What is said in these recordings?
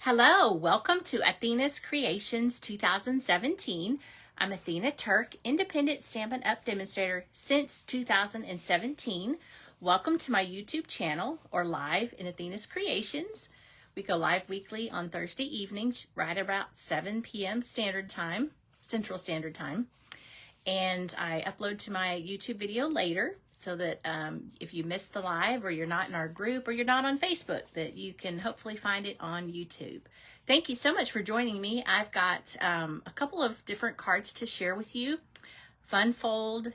Hello, welcome to Athena's Creations 2017. I'm Athena Turk, independent Stampin' Up! Demonstrator since 2017. Welcome to my YouTube channel or live in Athena's Creations. We go live weekly on Thursday evenings, right about 7 p.m. Central Standard Time. And I upload to my YouTube video later so that if you missed the live or you're not in our group or you're not on Facebook, that you can hopefully find it on YouTube. Thank you so much for joining me. I've got a couple of different cards to share with you. Fun fold,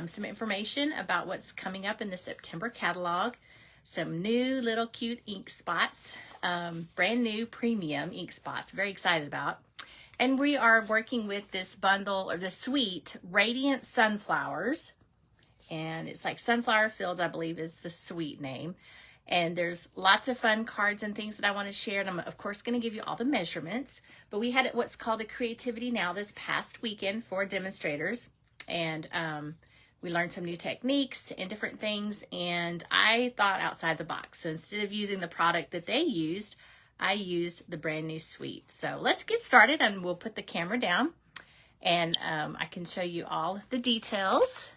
some information about what's coming up in the September catalog, some new little cute ink spots, brand new premium ink spots, very excited about. And we are working with this bundle, or the suite, Radient Sunflowers. And it's like Sunflower Fields, I believe is the suite name. And there's lots of fun cards and things that I want to share. And I'm, of course, going to give you all the measurements. But we had what's called a Creativity Now this past weekend for demonstrators. And we learned some new techniques and different things. And I thought outside the box. So instead of using the product that they used, I used the brand new suite. So let's get started, and we'll put the camera down. And I can show you all the details.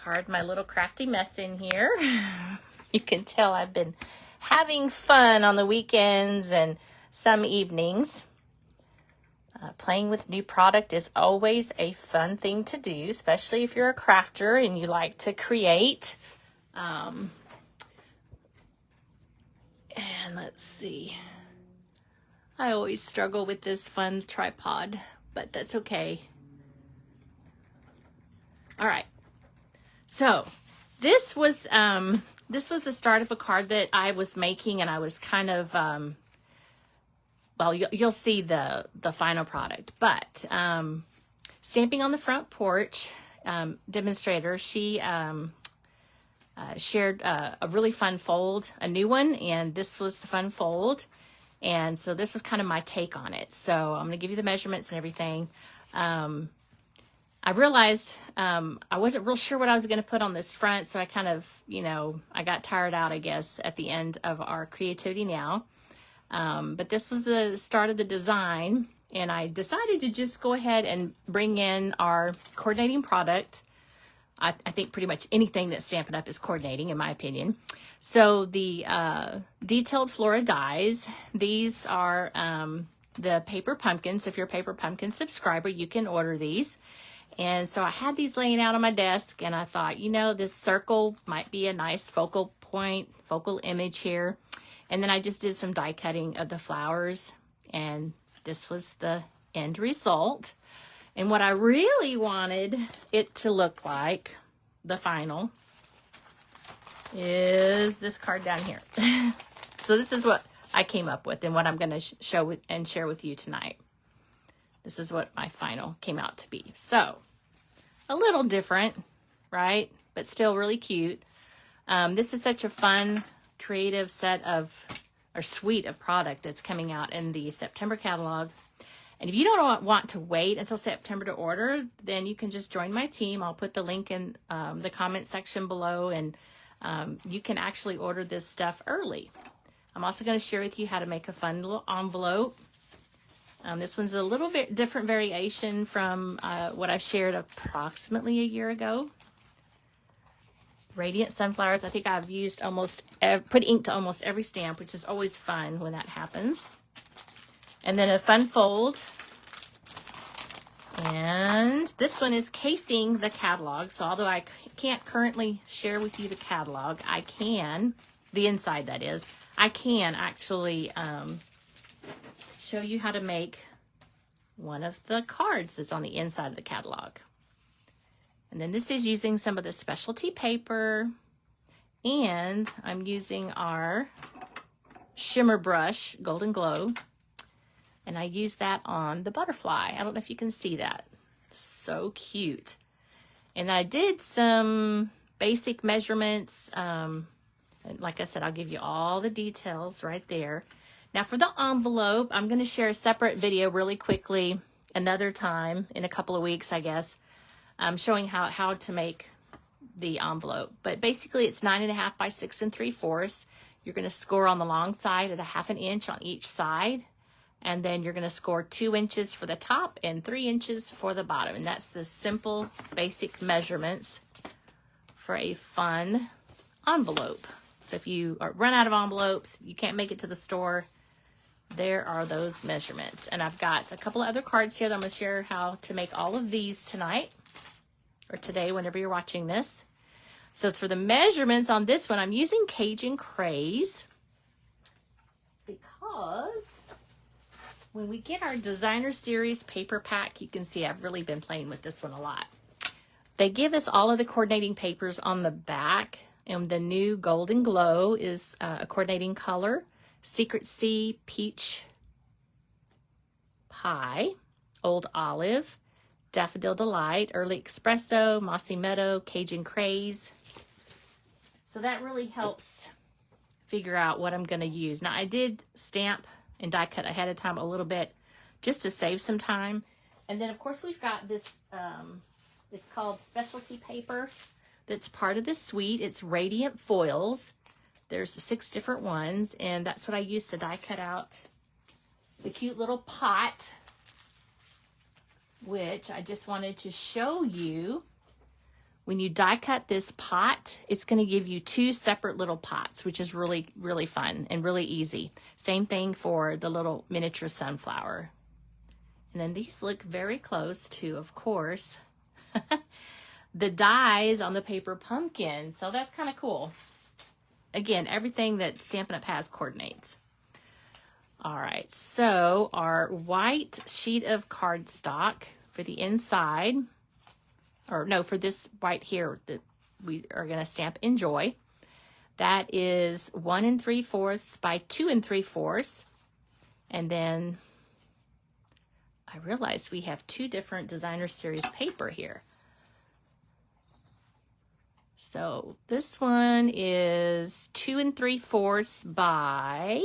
Pardon my little crafty mess in here. You can tell I've been having fun on the weekends and some evenings. Playing with new product is always a fun thing to do, especially if you're a crafter and you like to create. And let's see. I always struggle with this fun tripod, but that's okay. All right. So this was the start of a card that I was making, and I was kind of, well, you'll see the final product, but Stamping on the Front Porch demonstrator, she shared a really fun fold, a new one, and this was the fun fold. And so this was kind of my take on it. So I'm going to give you the measurements and everything. I realized I wasn't real sure what I was going to put on this front, so I kind of, I got tired out, I guess, at the end of our Creativity Now. But this was the start of the design, and I decided to just go ahead and bring in our coordinating product. I think pretty much anything that Stampin' Up! Is coordinating, in my opinion. So the detailed Flora dies, these are the paper pumpkins. If you're a paper pumpkin subscriber, you can order these. And so I had these laying out on my desk, and I thought, this circle might be a nice focal point, focal image here. And then I just did some die cutting of the flowers, and this was the end result. And what I really wanted it to look like, the final, is this card down here. So this is what I came up with and what I'm going to show with and share with you tonight. This is what my final came out to be. So a little different, right? But still really cute. This is such a fun, creative suite of product that's coming out in the September catalog. And if you don't want to wait until September to order, then you can just join my team. I'll put the link in the comment section below, and you can actually order this stuff early. I'm also going to share with you how to make a fun little envelope. This one's a little bit different variation from what I shared approximately a year ago. Radiant Sunflowers. I think I've used put ink to almost every stamp, which is always fun when that happens. And then a fun fold. And this one is casing the catalog. So although I can't currently share with you the catalog, I can, the inside that is, I can actually show you how to make one of the cards that's on the inside of the catalog. And then this is using some of the specialty paper, and I'm using our shimmer brush, Golden Glow, and I use that on the butterfly. I don't know if you can see that. So cute. And I did some basic measurements. And like I said, I'll give you all the details right there. Now for the envelope, I'm going to share a separate video really quickly another time in a couple of weeks, I guess, showing how to make the envelope. But basically it's 9.5 by 6 3/4. You're going to score on the long side at a 1/2 inch on each side. And then you're going to score 2 inches for the top and 3 inches for the bottom. And that's the simple, basic measurements for a fun envelope. So if you run out of envelopes, you can't make it to the store, there are those measurements. And I've got a couple of other cards here that I'm going to share how to make all of these tonight or today, whenever you're watching this. So for the measurements on this one, I'm using Cajun Craze because when we get our designer series paper pack, you can see I've really been playing with this one a lot. They give us all of the coordinating papers on the back, and the new Golden Glow is a coordinating color. Secret Sea, Peach Pie, Old Olive, Daffodil Delight, Early Espresso, Mossy Meadow, Cajun Craze. So that really helps figure out what I'm going to use. Now I did stamp and die cut ahead of time a little bit just to save some time. And then of course we've got this, it's called specialty paper that's part of the suite. It's Radiant Foils. There's 6 different ones, and that's what I used to die cut out the cute little pot, which I just wanted to show you. When you die cut this pot, it's going to give you 2 separate little pots, which is really, really fun and really easy. Same thing for the little miniature sunflower. And then these look very close to, of course, the dies on the paper pumpkin. So that's kind of cool. Again, everything that Stampin' Up! Has coordinates. All right, so our white sheet of cardstock for the inside, or no, for this white here that we are going to stamp Enjoy. That is 1 3/4 by 2 3/4. And then I realized we have 2 different designer series paper here. So this one is 2 3/4 by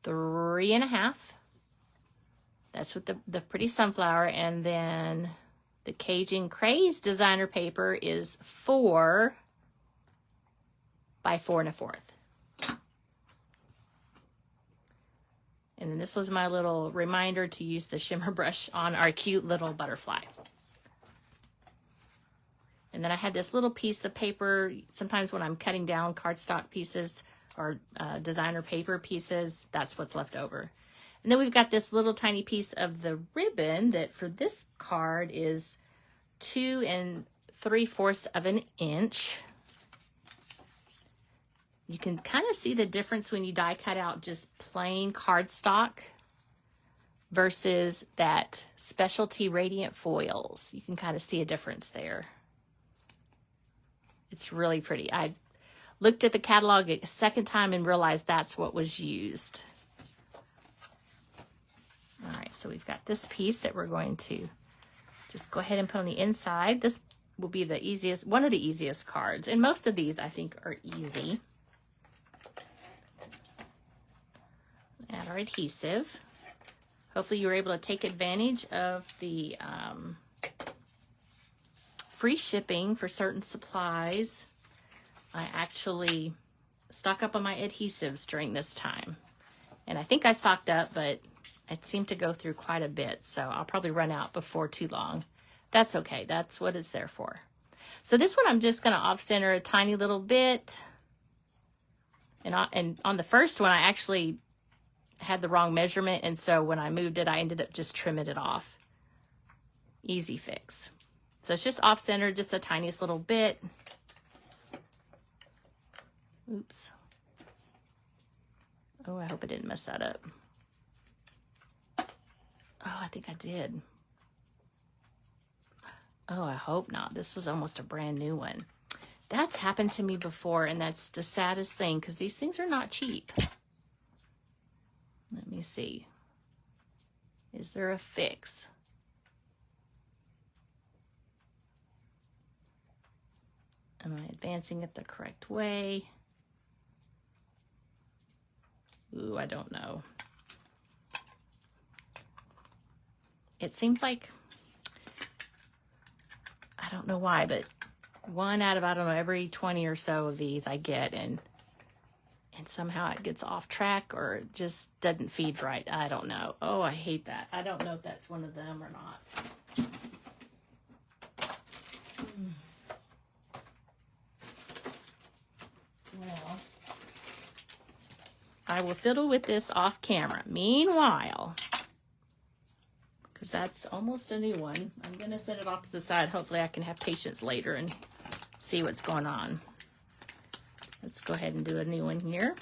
3 1/2. That's with the pretty sunflower. And then the Cajun Craze designer paper is 4 by 4 1/4. And then this was my little reminder to use the shimmer brush on our cute little butterfly. And then I had this little piece of paper. Sometimes when I'm cutting down cardstock pieces or designer paper pieces, that's what's left over. And then we've got this little tiny piece of the ribbon that for this card is 2 3/4 of an inch. You can kind of see the difference when you die cut out just plain cardstock versus that specialty Radiant Foils. You can kind of see a difference there. It's really pretty. I looked at the catalog a second time and realized that's what was used. All right, so we've got this piece that we're going to just go ahead and put on the inside. This will be the easiest, one of the easiest cards. And most of these I think are easy. Add our adhesive. Hopefully you were able to take advantage of the free shipping for certain supplies. I actually stock up on my adhesives during this time. And I think I stocked up, but I seem to go through quite a bit. So I'll probably run out before too long. That's okay. That's what it's there for. So this one I'm just going to off-center a tiny little bit. And on the first one, I actually had the wrong measurement. And so when I moved it, I ended up just trimming it off. Easy fix. So it's just off-center, just the tiniest little bit. Oops. Oh, I hope I didn't mess that up. Oh, I think I did. Oh, I hope not. This was almost a brand new one. That's happened to me before, and that's the saddest thing because these things are not cheap. Let me see. Is there a fix? Am I advancing it the correct way? Ooh, I don't know. It seems like, I don't know why, but one out of, I don't know, every 20 or so of these I get, and somehow it gets off track or it just doesn't feed right. I don't know. Oh, I hate that. I don't know if that's one of them or not. Well, I will fiddle with this off camera. Meanwhile, because that's almost a new one, I'm going to set it off to the side. Hopefully I can have patience later and see what's going on. Let's go ahead and do a new one here.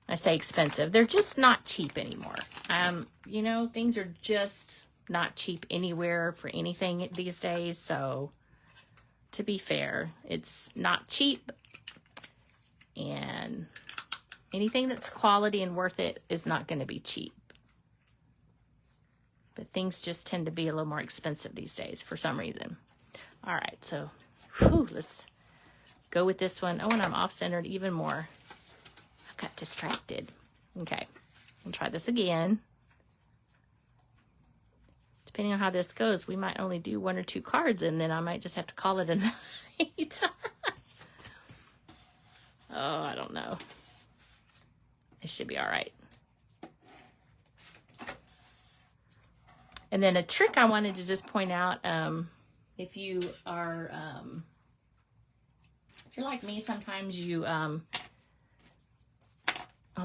I say expensive. They're just not cheap anymore. You know, things are just not cheap anywhere for anything these days. So to be fair, it's not cheap, and anything that's quality and worth it is not going to be cheap. But things just tend to be a little more expensive these days for some reason. All right, so let's go with this one. Oh, and I'm off-centered even more. I got distracted. Okay, we'll try this again. Depending on how this goes, we might only do 1 or 2 cards, and then I might just have to call it a night. Oh, I don't know. It should be all right. And then a trick I wanted to just point out, if you are, if you're like me, sometimes you, on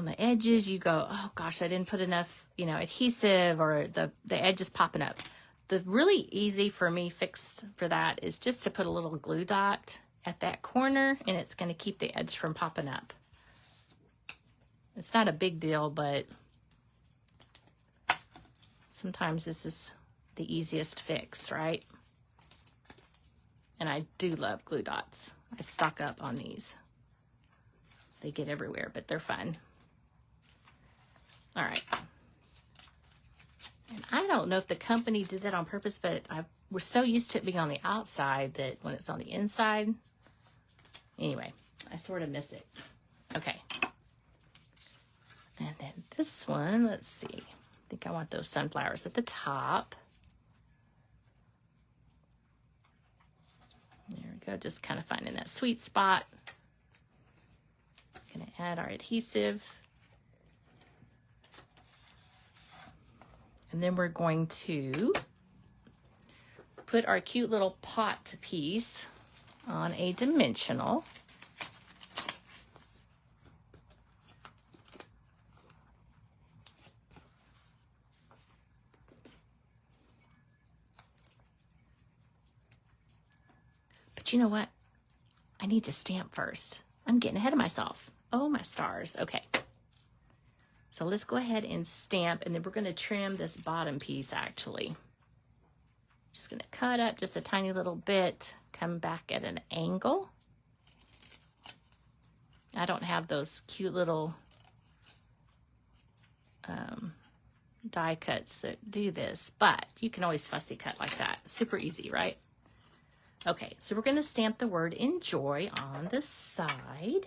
the edges, you go, oh gosh, I didn't put enough, you know, adhesive, or the edge is popping up. The really easy for me fix for that is just to put a little glue dot at that corner, and it's going to keep the edge from popping up. It's not a big deal, but sometimes this is the easiest fix, right? And I do love glue dots. I stock up on these. They get everywhere, but they're fun. All right. And I don't know if the company did that on purpose, but we're so used to it being on the outside that when it's on the inside, anyway, I sort of miss it. Okay. And then this one, let's see. I think I want those sunflowers at the top. There we go, just kind of finding that sweet spot. Gonna add our adhesive. And then we're going to put our cute little pot piece on a dimensional. But you know what? I need to stamp first. I'm getting ahead of myself. Oh, my stars. Okay. So let's go ahead and stamp, and then we're going to trim this bottom piece actually. Just going to cut up just a tiny little bit, come back at an angle. I don't have those cute little die cuts that do this, but you can always fussy cut like that. Super easy, right? Okay, so we're going to stamp the word enjoy on the side.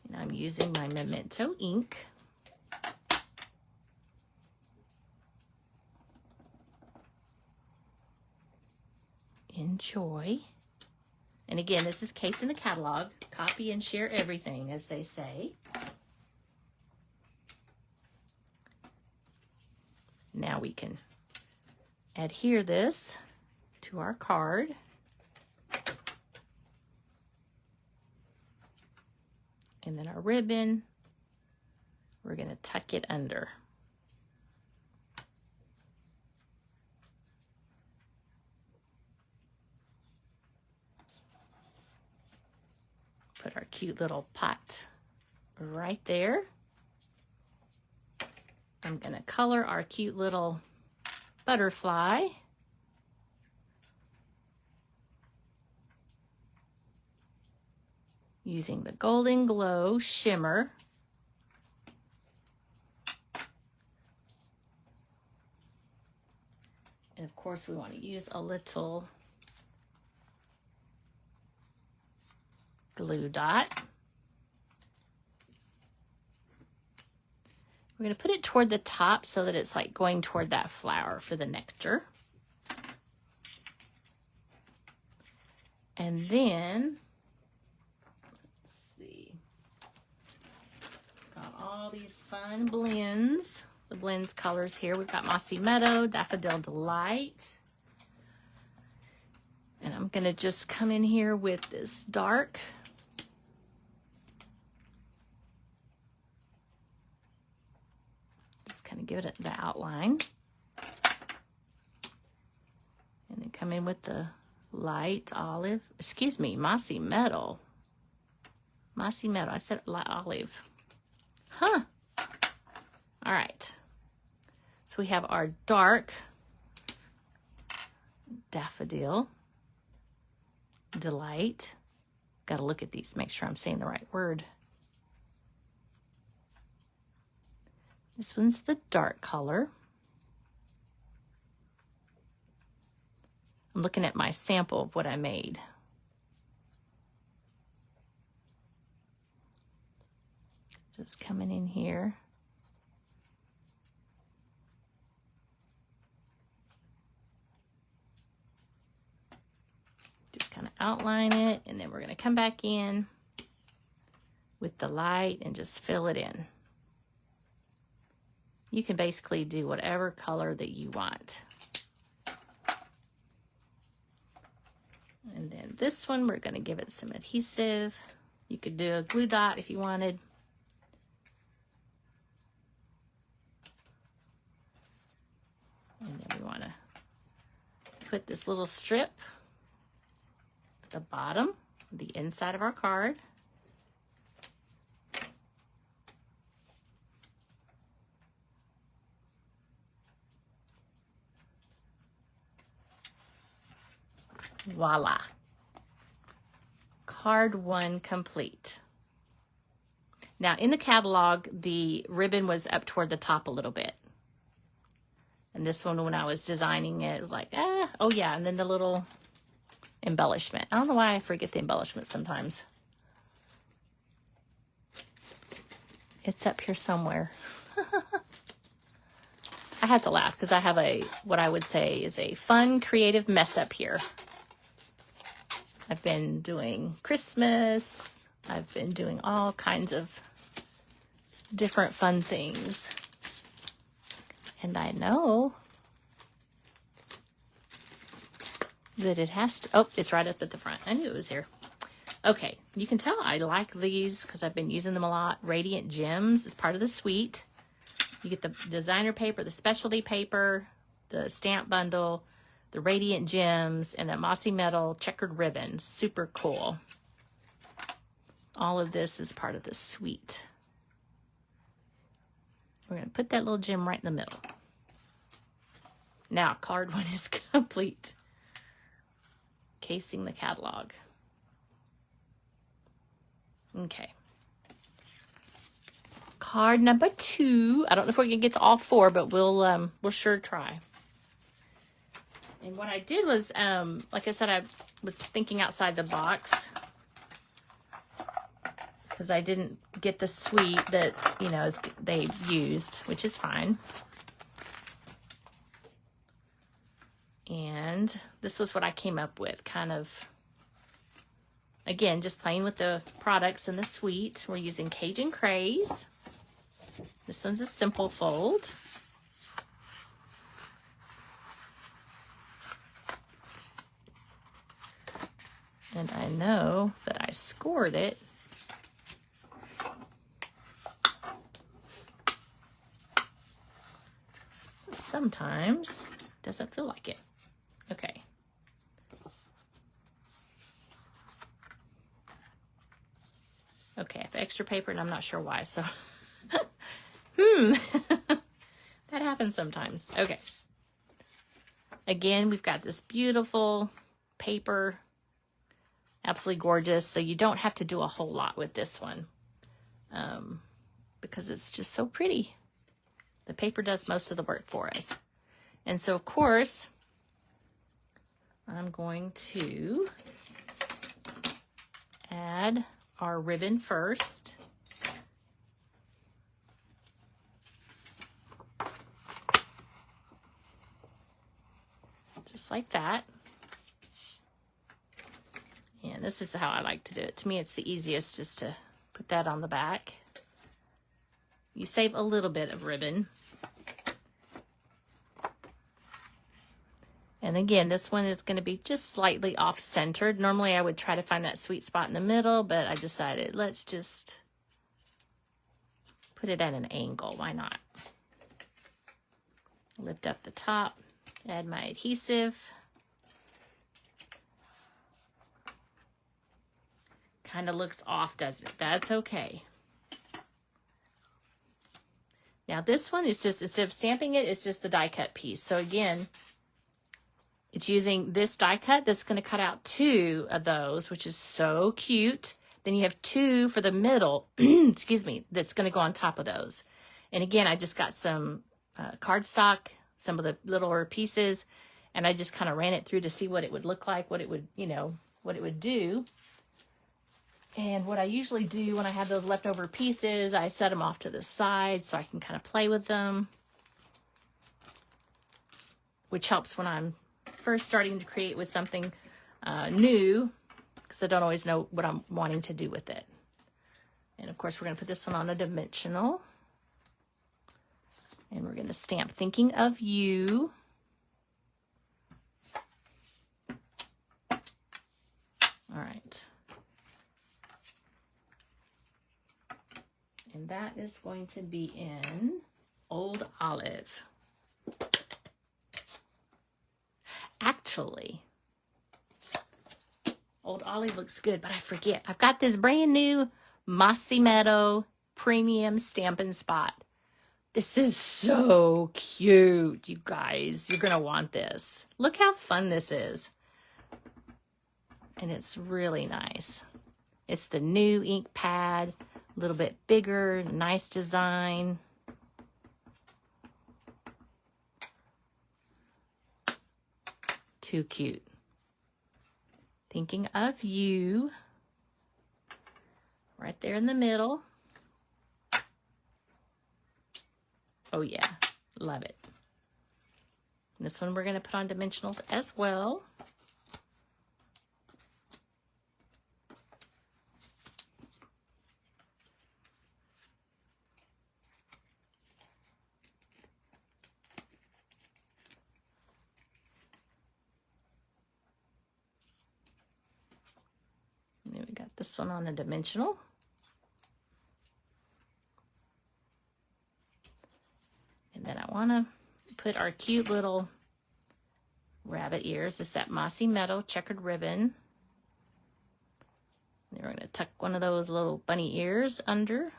And I'm using my Memento ink. Enjoy. And again, this is case in the catalog. Copy and share everything, as they say. Now we can adhere this to our card. And then our ribbon, we're going to tuck it under. Put our cute little pot right there. I'm going to color our cute little butterfly. Using the Golden Glow shimmer. And of course we want to use a little glue dot. We're going to put it toward the top so that it's like going toward that flower for the nectar. And then, let's see, got all these fun blends. The blends colors here. We've got Mossy Meadow, Daffodil Delight. And I'm going to just come in here with this dark. Just kind of give it the outline. And then come in with the light olive, excuse me, Mossy Meadow. Mossy Meadow, I said light olive. Huh. All right. So we have our dark Daffodil Delight. Got to look at these, make sure I'm saying the right word. This one's the dark color. I'm looking at my sample of what I made. Just coming in here. Just kind of outline it, and then we're going to come back in with the light and just fill it in. You can basically do whatever color that you want. And then this one, we're going to give it some adhesive. You could do a glue dot if you wanted. And then we want to put this little strip at the bottom, the inside of our card. Voila. Card 1 complete. Now in the catalog, the ribbon was up toward the top a little bit. And this one, when I was designing it, it was like, oh yeah, and then the little embellishment. I don't know why I forget the embellishment sometimes. It's up here somewhere. I had to laugh because I have what I would say is a fun, creative mess up here. I've been doing Christmas. I've been doing all kinds of different fun things. And I know that it has to, oh, it's right up at the front. I knew it was here. Okay, you can tell I like these because I've been using them a lot. Radiant Gems is part of the suite. You get the designer paper, the specialty paper, the stamp bundle, the Radiant Gems, and that Mossy Metal checkered ribbon. Super cool. All of this is part of the suite. We're going to put that little gem right in the middle. Now, card 1 is complete. Casing the catalog. Okay. Card number 2. I don't know if we're going to get to all 4, but we'll sure try. And what I did was, like I said, I was thinking outside the box because I didn't get the suite that, you know, they used, which is fine. And this was what I came up with, kind of, again, just playing with the products in the suite. We're using Cajun Craze. This one's a simple fold. And I know that I scored it. Sometimes it doesn't feel like it. Okay. Okay, I have extra paper and I'm not sure why, so that happens sometimes. Okay. Again, we've got this beautiful paper. Absolutely gorgeous. So you don't have to do a whole lot with this one because it's just so pretty. The paper does most of the work for us. And so, of course, I'm going to add our ribbon first. just like that. And this is how I like to do it. To me, it's the easiest just to put that on the back. You save a little bit of ribbon. And again, this one is going to be just slightly off-centered. Normally, I would try to find that sweet spot in the middle, but I decided let's just put it at an angle. Why not? Lift up the top, add my adhesive. Kind of looks off, doesn't it? That's okay. Now this one is just, instead of stamping it, it's just the die cut piece. So again, it's using this die cut that's going to cut out 2 of those, which is so cute. Then you have 2 for the middle, excuse me, that's going to go on top of those. And again, I just got some cardstock, some of the littler pieces, and I just kind of ran it through to see what it would look like, what it would, you know, what it would do. And what I usually do when I have those leftover pieces, I set them off to the side so I can kind of play with them, which helps when I'm first starting to create with something new, because I don't always know what I'm wanting to do with it. And of course, we're going to put this one on a dimensional. And we're going to stamp Thinking of You. All right. And that is going to be in Old Olive. Actually, Old Olive looks good, but I forget. I've got this brand new Mossy Meadow Premium Stampin' Spot. This is so cute, you guys. You're going to want this. Look how fun this is. And it's really nice. It's the new ink pad. A little bit bigger, nice design. Too cute. Thinking of You. Right there in the middle. Oh yeah, love it. And this one we're going to put on dimensionals as well. Then we got this one on a dimensional. And then I want to put our cute little rabbit ears. It's that Mossy Meadow checkered ribbon. And we're going to tuck one of those little bunny ears under.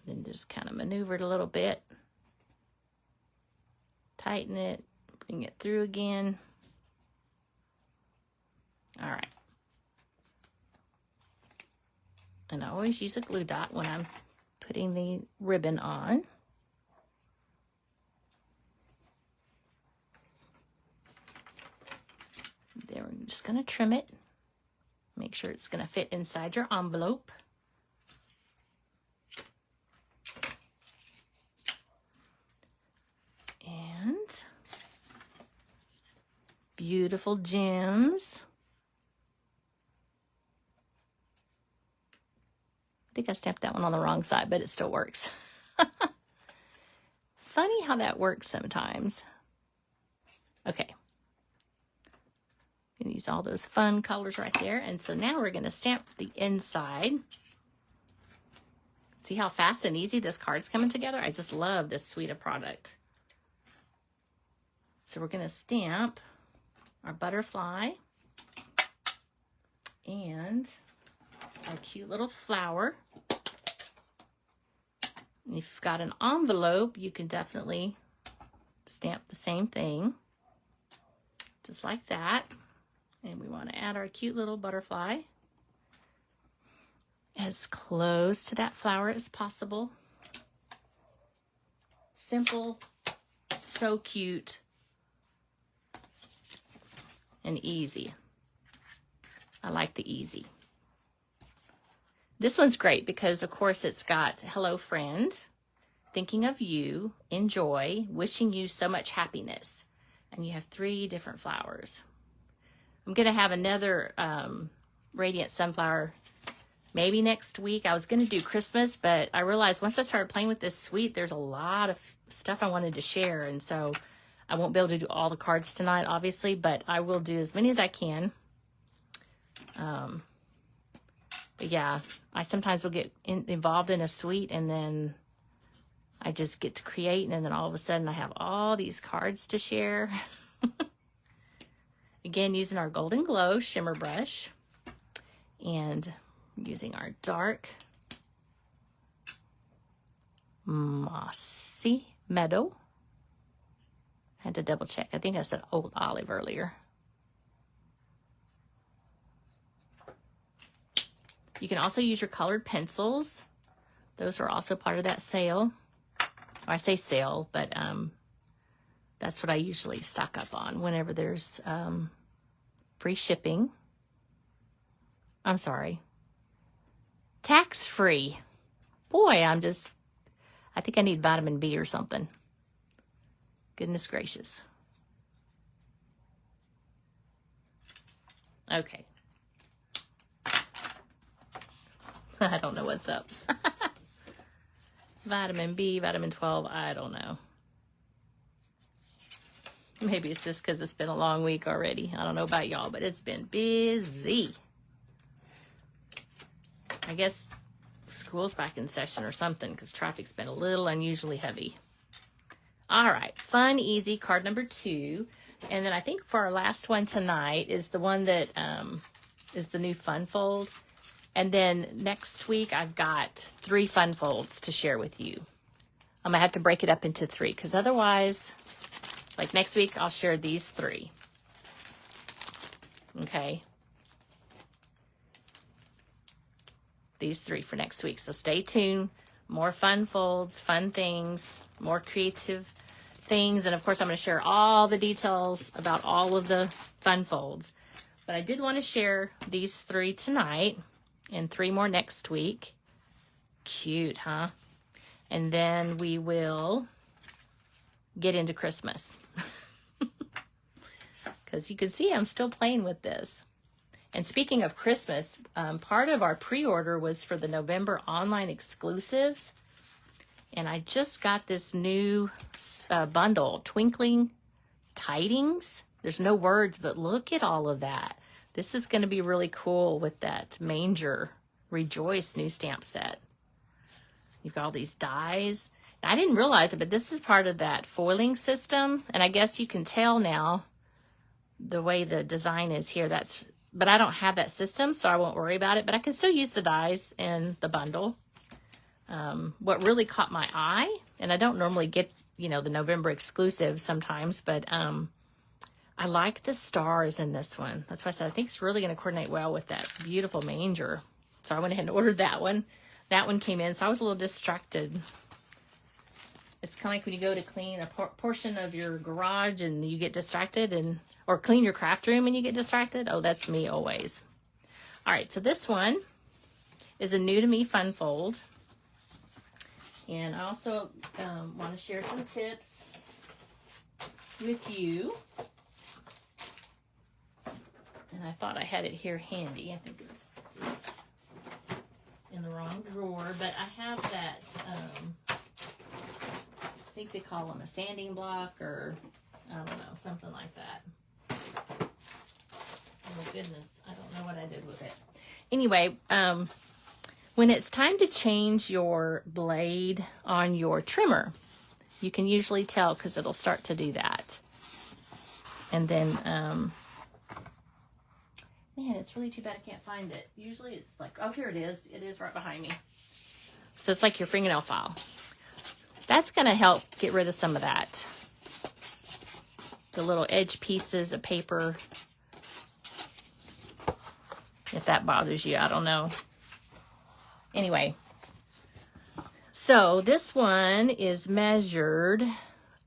Then just kind of maneuver it a little bit. Tighten it, bring it through again. All right. And I always use a glue dot when I'm putting the ribbon on. Then we're just going to trim it. Make sure it's going to fit inside your envelope. And beautiful gems. I think I stamped that one on the wrong side, but it still works. Funny how that works sometimes. Okay. I'm gonna use all those fun colors right there. And so now we're gonna stamp the inside. See how fast and easy this card's coming together? I just love this suite of product. So we're going to stamp our butterfly and our cute little flower. And if you've got an envelope, you can definitely stamp the same thing, just like that. And we want to add our cute little butterfly as close to that flower as possible. Simple, so cute. And easy. I like the easy. This one's great because, of course, it's got hello, friend, thinking of you, enjoy, wishing you so much happiness. And you have 3 different flowers. I'm going to have another Radiant Sunflower maybe next week. I was going to do Christmas, but I realized once I started playing with this suite, there's a lot of stuff I wanted to share. And so I won't be able to do all the cards tonight, obviously, but I will do as many as I can. But yeah, I sometimes will get involved in a suite and then I just get to create, and then all of a sudden I have all these cards to share. Again, using our Golden Glow shimmer brush and using our dark Mossy Meadow. I had to double check. I think I said Old Olive earlier. You can also use your colored pencils. Those are also part of that sale. I say sale, but that's what I usually stock up on whenever there's free shipping. I'm sorry. Tax-free. Boy, I think I need vitamin B or something. Goodness gracious. Okay. I don't know what's up. Vitamin B, vitamin 12, I don't know. Maybe it's just because it's been a long week already. I don't know about y'all, but it's been busy. I guess school's back in session or something because traffic's been a little unusually heavy. All right, fun, easy, card number 2. And then I think for our last one tonight is the one that is the new fun fold. And then next week, I've got 3 fun folds to share with you. I'm going to have to break it up into 3 because otherwise, like next week, I'll share these 3. Okay. These 3 for next week. So stay tuned. More fun folds, fun things, more creative things. And of course, I'm going to share all the details about all of the fun folds. But I did want to share these 3 tonight. And 3 more next week. Cute, huh? And then we will get into Christmas. Because you can see I'm still playing with this. And speaking of Christmas, part of our pre-order was for the November online exclusives. And I just got this new bundle, Twinkling Tidings. There's no words, but look at all of that. This is going to be really cool with that Manger Rejoice new stamp set. You've got all these dies. I didn't realize it, but this is part of that foiling system. And I guess you can tell now the way the design is here. But I don't have that system, so I won't worry about it. But I can still use the dies in the bundle. What really caught my eye, and I don't normally get, the November exclusive sometimes, but I like the stars in this one. That's why I said I think it's really going to coordinate well with that beautiful manger. So I went ahead and ordered that one. That one came in, so I was a little distracted. It's kind of like when you go to clean a portion of your garage and you get distracted, or clean your craft room and you get distracted. Oh, that's me always. All right, so this one is a new to me fun fold. And I also want to share some tips with you. And I thought I had it here handy. I think it's just in the wrong drawer. But I have that, I think they call them a sanding block or, I don't know, something like that. Oh, goodness. I don't know what I did with it. Anyway, when it's time to change your blade on your trimmer, you can usually tell because it'll start to do that. And then, man, it's really too bad I can't find it. Usually it's like, oh, here it is. It is right behind me. So it's like your fingernail file. That's going to help get rid of some of that. The little edge pieces of paper. If that bothers you, I don't know. Anyway, so this one is measured.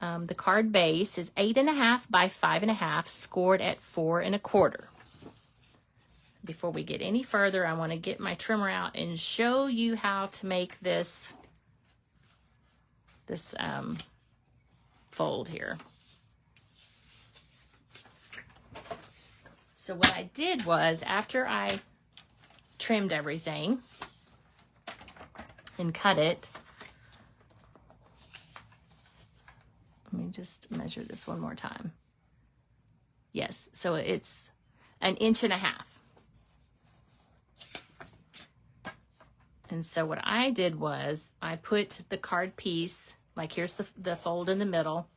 The card base is 8.5 by 5.5, scored at 4 1/4. before we get any further, I want to get my trimmer out and show you how to make this fold here. So what I did was, after I trimmed everything and cut it, let me just measure this one more time. Yes, so it's 1.5 inches. And so what I did was I put the card piece, like here's the fold in the middle.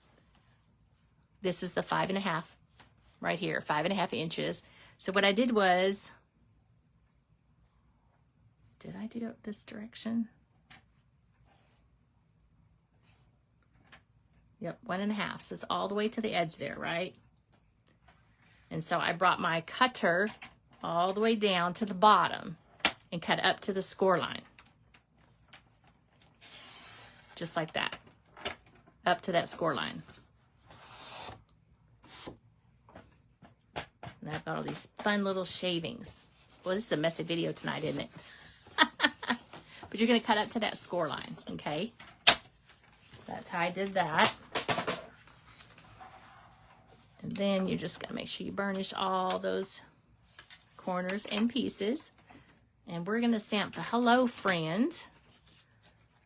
This is the 5.5 right here, 5.5 inches. So what I did was, did I do it this direction? Yep, 1.5. So it's all the way to the edge there, right? And so I brought my cutter all the way down to the bottom and cut up to the score line. Just like that. Up to that score line. And I've got all these fun little shavings. Well, this is a messy video tonight, isn't it? But you're going to cut up to that score line, okay? That's how I did that. And then you're just going to make sure you burnish all those corners and pieces. And we're going to stamp the Hello Friend,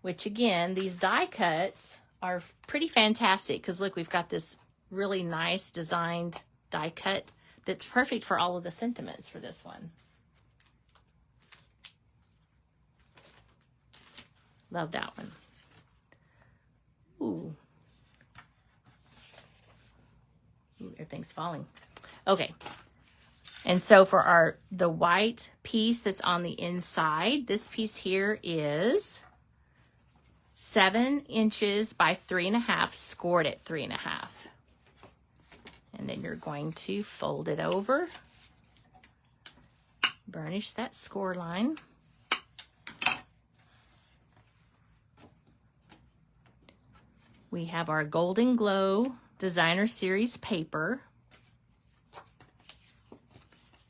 which again, these die cuts are pretty fantastic because look, we've got this really nice designed die cut that's perfect for all of the sentiments for this one. Love that one. Ooh. Ooh, everything's falling. Okay. And so for the white piece that's on the inside, this piece here is 7 inches by 3.5, scored at 3.5. And then you're going to fold it over, burnish that score line. We have our Golden Glow Designer Series paper.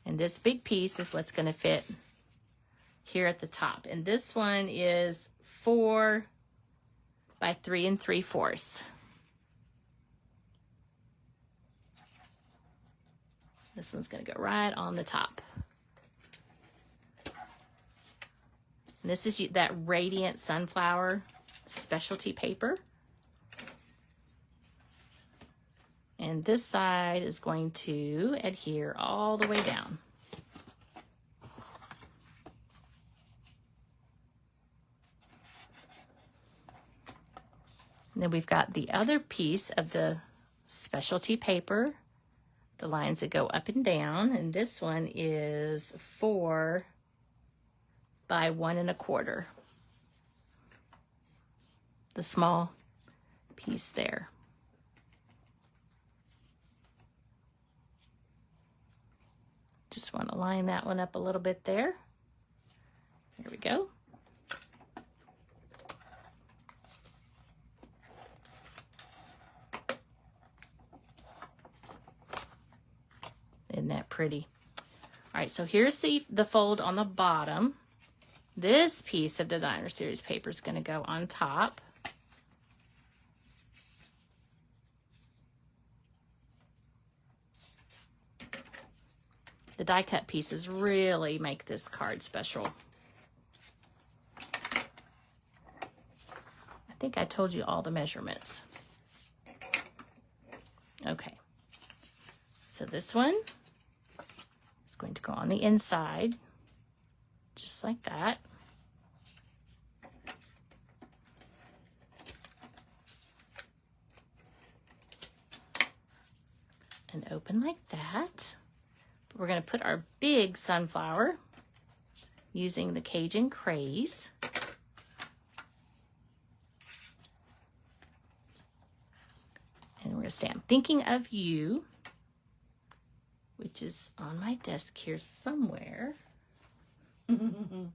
And this big piece is what's going to fit here at the top. And this one is 4 by 3 3/4. This one's going to go right on the top. And this is that Radient Sunflower specialty paper. And this side is going to adhere all the way down. And then we've got the other piece of the specialty paper, the lines that go up and down, and this one is 4 by 1 1/4. The small piece there. Just want to line that one up a little bit there. There we go. Isn't that pretty? All right, so here's the fold on the bottom. This piece of Designer Series paper is going to go on top. The die cut pieces really make this card special. I think I told you all the measurements. Okay. So this one is going to go on the inside, just like that. And open like that. We're going to put our big sunflower using the Cajun Craze. And we're going to stamp Thinking of You, which is on my desk here somewhere. I'm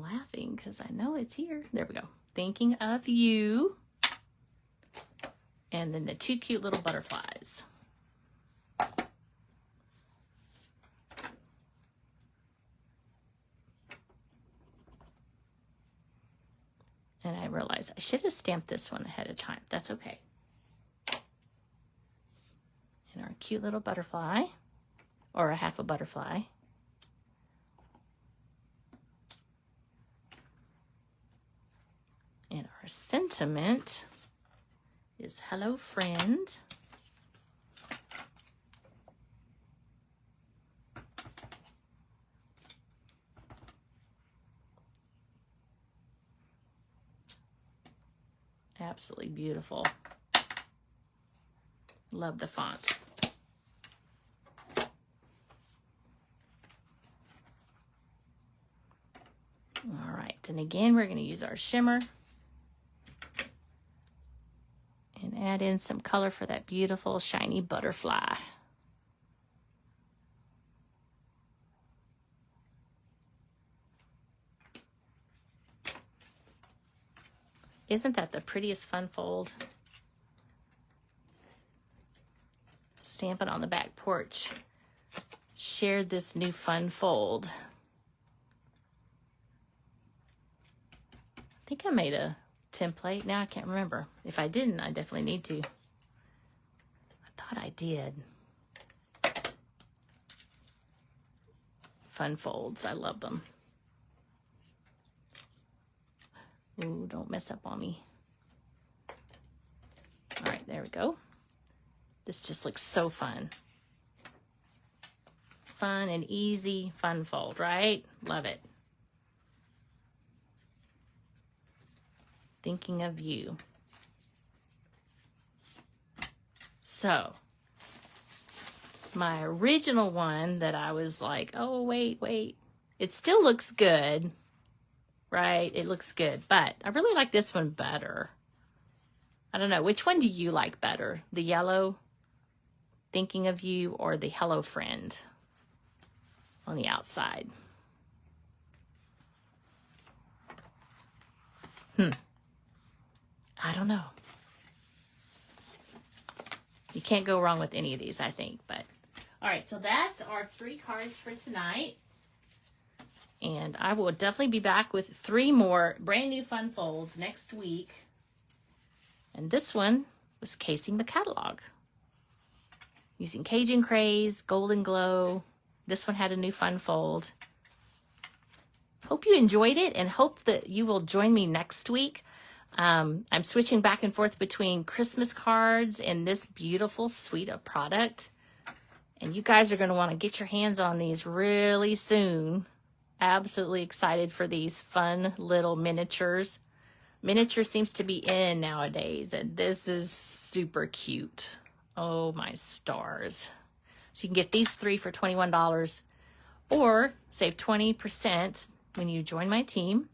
laughing because I know it's here. There we go. Thinking of You. And then the 2 cute little butterflies. realize I should have stamped this one ahead of time. That's okay. And our cute little butterfly, or a half a butterfly. And our sentiment is hello, friend. Absolutely beautiful. Love the font. All right, and again, we're going to use our shimmer and add in some color for that beautiful shiny butterfly. Isn't that the prettiest fun fold? Stamp it on the back porch. Shared this new fun fold. I think I made a template. Now I can't remember. If I didn't, I definitely need to. I thought I did. Fun folds. I love them. Ooh, don't mess up on me. All right, there we go. This just looks so fun. Fun and easy fun fold, right? Love it. Thinking of you. So, my original one that I was like, oh, wait. It still looks good, right? It looks good, but I really like this one better. I don't know. Which one do you like better? The yellow, Thinking of You, or the Hello Friend on the outside? I don't know. You can't go wrong with any of these, I think. But all right, so that's our 3 cards for tonight. And I will definitely be back with 3 more brand new fun folds next week. And this one was casing the catalog. Using Cajun Craze, Golden Glow. This one had a new fun fold. Hope you enjoyed it and hope that you will join me next week. I'm switching back and forth between Christmas cards and this beautiful suite of product. And you guys are going to want to get your hands on these really soon. Absolutely excited for these fun little miniatures. Miniature seems to be in nowadays, and this is super cute. Oh, my stars. So you can get these 3 for $21 or save 20% when you join my team.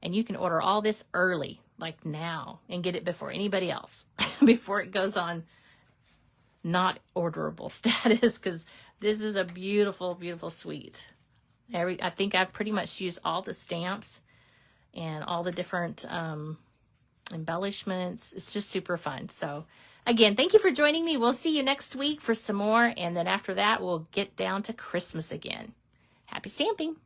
And you can order all this early, like now, and get it before anybody else, before it goes on not orderable status, because this is a beautiful, beautiful suite. I think I've pretty much used all the stamps and all the different embellishments. It's just super fun. So again, thank you for joining me. We'll see you next week for some more. And then after that, we'll get down to Christmas again. Happy stamping.